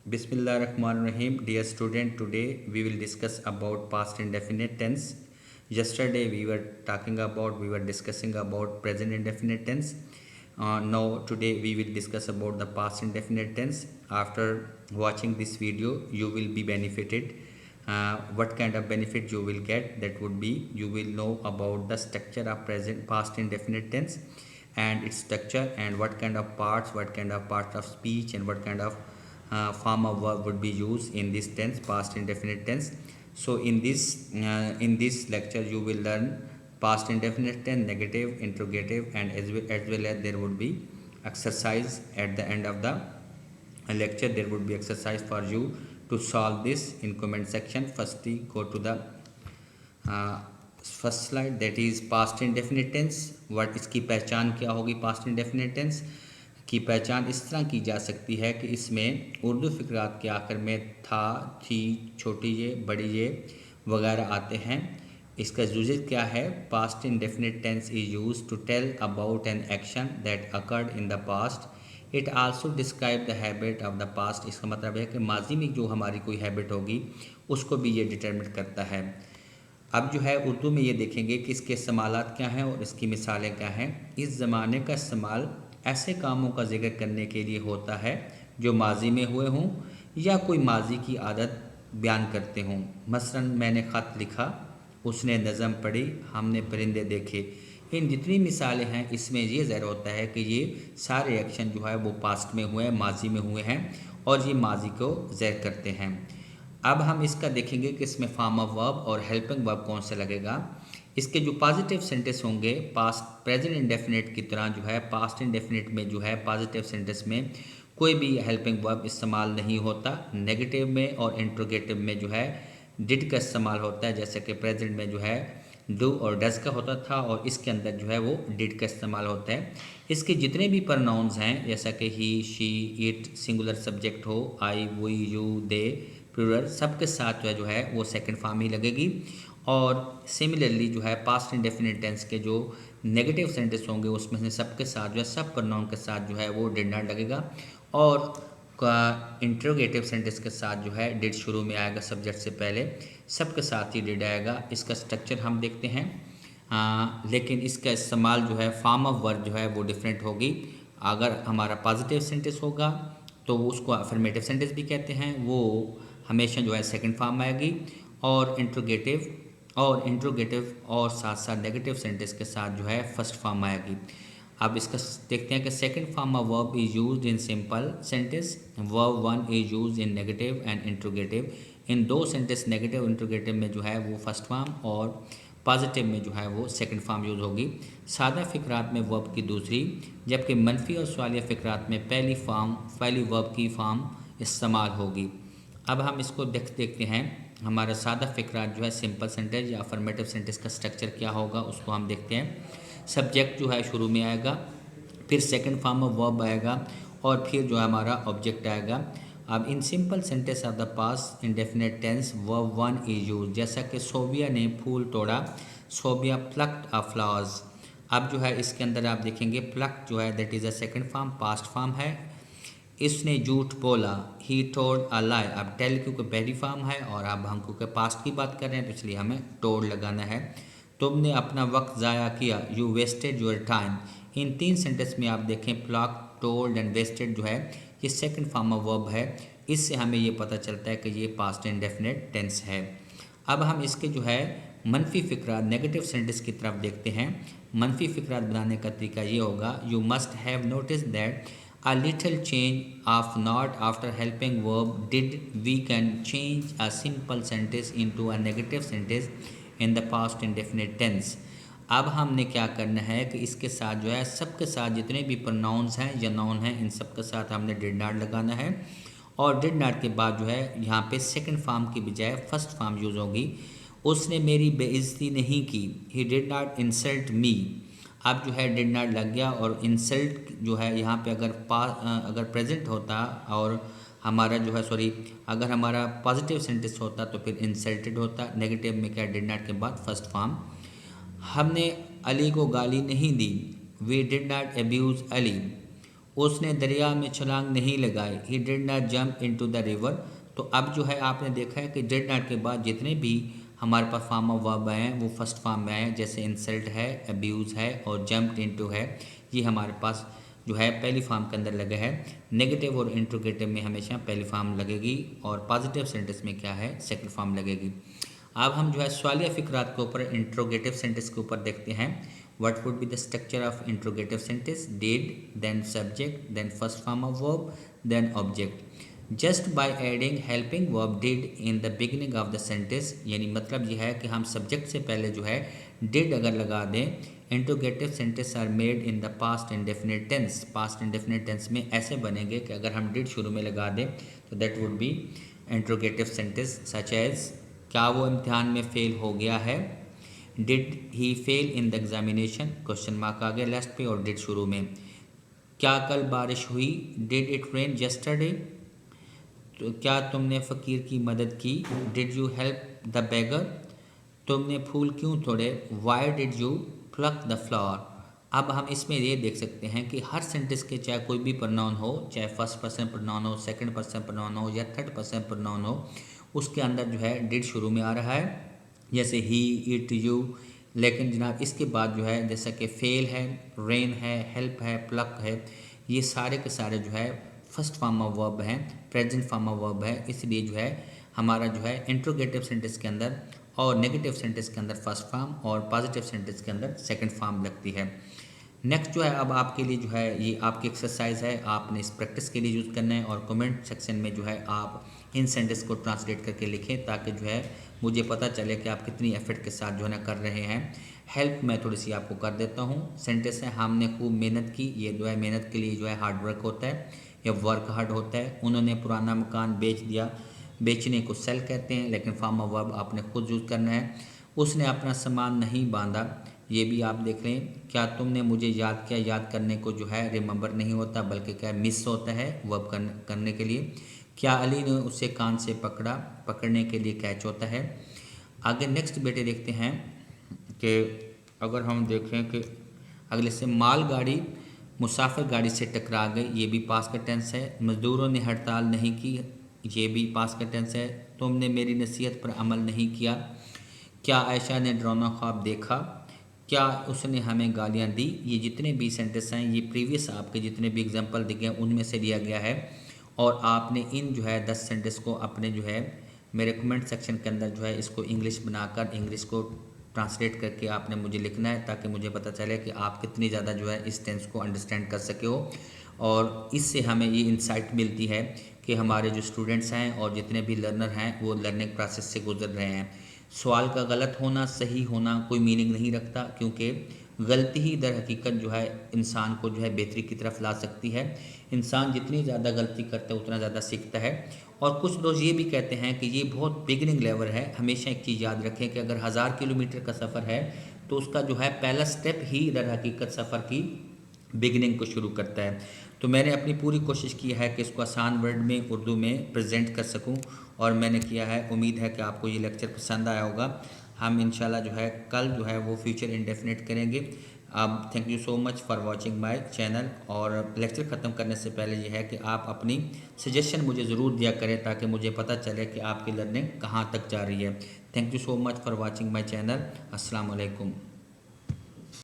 Bismillahirrahmanirrahim. Dear student, today we will discuss about past indefinite tense. Yesterday we were discussing about present indefinite tense. Now today we will discuss about the past indefinite tense. After watching this video, you will be benefited. What kind of benefit you will get? That would be you will know about the structure of present past indefinite tense and its structure, and what kind of parts of speech, and what kind of form of verb would be used in this tense, past indefinite tense. So in this lecture you will learn past indefinite tense, negative, interrogative, and as well as there would be exercise at the end of the lecture. There would be exercise for you to solve this in comment section. Firstly, go to the first slide, that is past indefinite tense. Word इसकी पहचान क्या होगी? Past indefinite tense की पहचान इस तरह की जा सकती है कि इसमें उर्दू फ़िक्रात के आखिर में था, थी, छोटी ये, बड़ी ये वगैरह आते हैं. इसका यूजेज क्या है? Past indefinite tense is use to tell about an action that occurred in the past. It also describe the habit of the past. इसका मतलब है कि माजी में जो हमारी कोई हैबिट होगी उसको भी ये डिटरमिन करता है. अब जो है उर्दू में ये देखेंगे कि इसके इस्तेमालात क्या हैं और इसकी मिसालें क्या हैं. इस ज़माने का इस्तेमाल ऐसे कामों का जिक्र करने के लिए होता है जो माजी में हुए हों या कोई माजी की आदत बयान करते हों. मसलन मैंने ख़त लिखा, उसने नज़म पढ़ी, हमने परिंदे देखे. इन जितनी मिसालें हैं इसमें ये ज़ाहिर होता है कि ये सारे एक्शन जो है वो पास्ट में हुए हैं, माजी में हुए हैं, और ये माजी को ज़ाहिर करते हैं. अब हम इसका देखेंगे कि इसमें फॉर्म ऑफ वर्ब और हेल्पिंग वर्ब कौन सा लगेगा. इसके जो पॉजिटिव सेंटेंस होंगे पास्ट प्रेजेंट इंडेफिनिट की तरह जो है पास्ट इंडेफिनिट में जो है पॉजिटिव सेंटेंस में कोई भी हेल्पिंग वर्ब इस्तेमाल नहीं होता. नेगेटिव में और इंट्रोगेटिव में जो है डिड का इस्तेमाल होता है, जैसे कि प्रेजेंट में जो है डू और डज का होता था और इसके अंदर जो है वो डिड का इस्तेमाल होता है. इसके जितने भी प्रोनाउंस हैं जैसा कि ही, शी, इट, सिंगुलर सब्जेक्ट हो, आई, वी, यू, दे, प्लूरल, सबके साथ जो है वो सेकंड फॉर्म ही लगेगी. और सिमिलरली जो है पास्ट इंडेफिनिट टेंस के जो नेगेटिव सेंटेंस होंगे उसमें से सबके साथ जो है सब प्रोनाउन के साथ जो है वो डिड नॉट लगेगा. और इंट्रोगेटिव सेंटेंस के साथ जो है डिड शुरू में आएगा सब्जेक्ट से पहले, सबके साथ ही डिड आएगा. इसका स्ट्रक्चर हम देखते हैं. लेकिन इसका इस्तेमाल जो है फॉर्म ऑफ वर्ब जो है वो डिफरेंट होगी. अगर हमारा पॉजिटिव सेंटेंस होगा तो उसको अफर्मेटिव सेंटेंस भी कहते हैं, वो हमेशा जो है सेकंड फॉर्म आएगी. और इंट्रोगेटिव और साथ साथ नेगेटिव सेंटेंस के साथ जो है फर्स्ट फॉर्म आएगी. अब इसका देखते हैं कि second form of verb is used in simple sentence. Verb one is used in negative and interrogative. इन दो सेंटेंस नेगेटिव इंट्रोगेटिव में जो है वो फर्स्ट फॉर्म और पॉजिटिव में जो है वो सेकंड फॉर्म यूज़ होगी. सादा फ़िक्रात में वर्ब की दूसरी, जबकि मनफी और सवालिया फ़िक्रात में पहली वर्ब की फॉर्म इस्तेमाल होगी. अब हम इसको देखते हैं. हमारा सादा फ़िक्रात जो है सिंपल सेंटेंस या अफर्मेटिव सेंटेंस का स्ट्रक्चर क्या होगा उसको हम देखते हैं. सब्जेक्ट जो है शुरू में आएगा, फिर सेकंड फॉर्म ऑफ वर्ब आएगा और फिर जो है हमारा ऑब्जेक्ट आएगा. अब in simple sentence of the past indefinite tense verb one is use. जैसा कि सोबिया ने फूल तोड़ा, सोबिया प्लक्ड अ फ्लावर्स. अब जो है इसके अंदर आप देखेंगे प्लक्ड जो है that is a second form, past form है. इसने झूठ बोला, ही टोल्ड अ लाई. अब टेल क्योंकि पहली फॉर्म है और अब हम क्योंकि पास्ट की बात कर रहे हैं तो इसलिए हमें टोल्ड लगाना है. तुमने अपना वक्त ज़ाया किया, यू वेस्टेड योर टाइम. इन तीन सेंटेंस में आप देखें प्लक, टोल्ड एंड वेस्टेड जो है ये सेकंड फॉर्म ऑफ वर्ब है. इससे हमें ये पता चलता है कि ये पास्ट इंडेफिनिट टेंस है. अब हम इसके जो है मनफी फ़िक्रात नेगेटिव सेंटेंस की तरफ देखते हैं. मनफी फ़िक्रात बनाने का तरीका ये होगा, you must have notice that a little change of not after helping verb did. We can change a simple sentence into a negative sentence in the past indefinite tense. अब हमने क्या करना है कि इसके साथ जो है सबके साथ जितने भी प्रोनाउंस हैं या नाउन हैं इन सब के साथ हमने डिड नॉट लगाना है. और डिड नॉट के बाद जो है यहाँ पे सेकंड फॉर्म की बजाय फर्स्ट फॉर्म यूज़ होगी. उसने मेरी बेइज्जती नहीं की, ही डिड नॉट इंसल्ट मी. अब जो है डिड नॉट लग गया और इंसल्ट जो है यहाँ पे अगर प्रेजेंट होता और हमारा जो है अगर हमारा पॉजिटिव सेंटेंस होता तो फिर इंसल्टेड होता. नेगेटिव में क्या डिड नॉट के बाद फर्स्ट फॉर्म. हमने अली को गाली नहीं दी, we did not abuse Ali. उसने दरिया में छलांग नहीं लगाई, he did not jump into the river. तो अब जो है आपने देखा है कि डिड नॉट के बाद जितने भी हमारे पास फॉर्म ऑफ वर्ब आए हैं वो फर्स्ट फॉर्म में आए हैं, जैसे इंसल्ट है, अब्यूज़ है और जंप्ड इनटू है, ये हमारे पास जो है पहली फॉर्म के अंदर लगे है। नेगेटिव और इंट्रोगेटिव में हमेशा पहली फॉर्म लगेगी और पॉजिटिव सेंटेंस में क्या है, सेकंड फॉर्म लगेगी। अब हम जो है सवालिया फ़िक्रात के ऊपर इंट्रोगेटिव सेंटेंस के ऊपर देखते हैं। What would be the structure of interrogative sentence? Did, then subject, then first form of verb, then object. Just by adding helping verb did in the beginning of the sentence, यानी मतलब यह है कि हम सब्जेक्ट से पहले जो है डिड अगर लगा दें, interrogative sentence are made in the past indefinite tense. Past indefinite tense में ऐसे बनेंगे कि अगर हम डिड शुरू में लगा दें तो that would be interrogative sentence such as, क्या वो इम्तिहान में फेल हो गया है? Did he fail in the examination? Question mark आ गया लास्ट पे और डिड शुरू में। क्या कल बारिश हुई? Did it rain yesterday? तो क्या तुमने फ़कीर की मदद की? Did you help the beggar? तुमने फूल क्यों तोड़े? Why did you plug the flower? अब हम इसमें ये देख सकते हैं कि हर सेंटेंस के चाहे कोई भी प्रोनाउन हो, चाहे फर्स्ट पर्सन प्रोनाउन हो, सेकंड पर्सन प्रोनाउन हो या थर्ड पर्सन प्रोनाउन हो, उसके अंदर जो है डिड शुरू में आ रहा है, जैसे ही, इट, यू। लेकिन जनाब इसके बाद जो है जैसा कि फेल है, रेन है, हेल्प है, प्लक है, ये सारे के सारे जो है फर्स्ट फॉर्म ऑफ वर्ब हैं, प्रेजेंट फॉर्म ऑफ वर्ब है। इसलिए जो है हमारा जो है इंट्रोगेटिव सेंटेंस के अंदर और नेगेटिव सेंटेंस के अंदर फर्स्ट फॉर्म और पॉजिटिव सेंटेंस के अंदर सेकंड फॉर्म लगती है। नेक्स्ट जो है अब आपके लिए जो है ये आपकी एक्सरसाइज है, आपने इस प्रैक्टिस के लिए यूज़ करना है और कमेंट सेक्शन में जो है आप इन सेंटेंस को ट्रांसलेट करके लिखें ताकि जो है मुझे पता चले कि आप कितनी एफर्ट के साथ जो है ना कर रहे हैं। हेल्प मैं थोड़ी सी आपको कर देता हूँ। सेंटेंस है, हमने खूब मेहनत की, ये जो है मेहनत के लिए जो है हार्ड वर्क होता है या वर्क हार्ड होता है। उन्होंने पुराना मकान बेच दिया, बेचने को सेल कहते हैं, लेकिन फॉर्म ऑफ वर्ब आपने खुद यूज़ करना है। उसने अपना सामान नहीं बांधा, ये भी आप देख लें। क्या तुमने मुझे याद किया? याद करने को जो है रिमेंबर नहीं होता बल्कि क्या मिस होता है वर्ब करने के लिए। क्या अली ने उसे कान से पकड़ा? पकड़ने के लिए कैच होता है। आगे नेक्स्ट बेटे देखते हैं कि अगर हम देखें कि अगले से मालगाड़ी मुसाफिर गाड़ी से टकरा गई, ये भी पास्ट का टेंस है। मज़दूरों ने हड़ताल नहीं की, ये भी पास्ट का टेंस है। तुमने मेरी नसीहत पर अमल नहीं किया। क्या आयशा ने डरावना ख्वाब देखा? क्या उसने हमें गालियाँ दी? ये जितने भी सेंटेंस हैं ये प्रीवियस आपके जितने भी एग्जांपल दिखे हैं उनमें से लिया गया है और आपने इन जो है 10 सेंटेंस को अपने जो है मेरे कमेंट सेक्शन के अंदर जो है इसको इंग्लिश बनाकर इंग्लिश को ट्रांसलेट करके आपने मुझे लिखना है ताकि मुझे पता चले कि आप कितनी ज़्यादा जो है इस टेंस को अंडरस्टैंड कर सके हो। और इससे हमें ये इंसाइट मिलती है कि हमारे जो स्टूडेंट्स हैं और जितने भी लर्नर हैं वो लर्निंग प्रोसेस से गुजर रहे हैं। सवाल का गलत होना, सही होना कोई मीनिंग नहीं रखता, क्योंकि गलती ही दर हकीकत जो है इंसान को जो है बेहतरी की तरफ ला सकती है। इंसान जितनी ज़्यादा गलती करता है उतना ज़्यादा सीखता है। और कुछ लोग ये भी कहते हैं कि ये बहुत बिगिनिंग लेवल है। हमेशा एक चीज़ याद रखें कि अगर 1000 किलोमीटर का सफ़र है तो उसका जो है पहला स्टेप ही दर हकीकत सफ़र की बिगिनिंग को शुरू करता है। तो मैंने अपनी पूरी कोशिश की है कि इसको आसान वर्ड में उर्दू में प्रेजेंट कर सकूं और मैंने किया है। उम्मीद है कि आपको ये लेक्चर पसंद आया होगा। हम इंशाल्लाह जो है कल जो है वो फ्यूचर इंडेफिनिट करेंगे। अब thank you so much for watching my channel. और लेक्चर ख़त्म करने से पहले ये है कि आप अपनी सजेशन मुझे ज़रूर दिया करें ताकि मुझे पता चले कि आपकी लर्निंग कहाँ तक जा रही है। Thank you so much for watching my channel. अस्सलाम वालेकुम।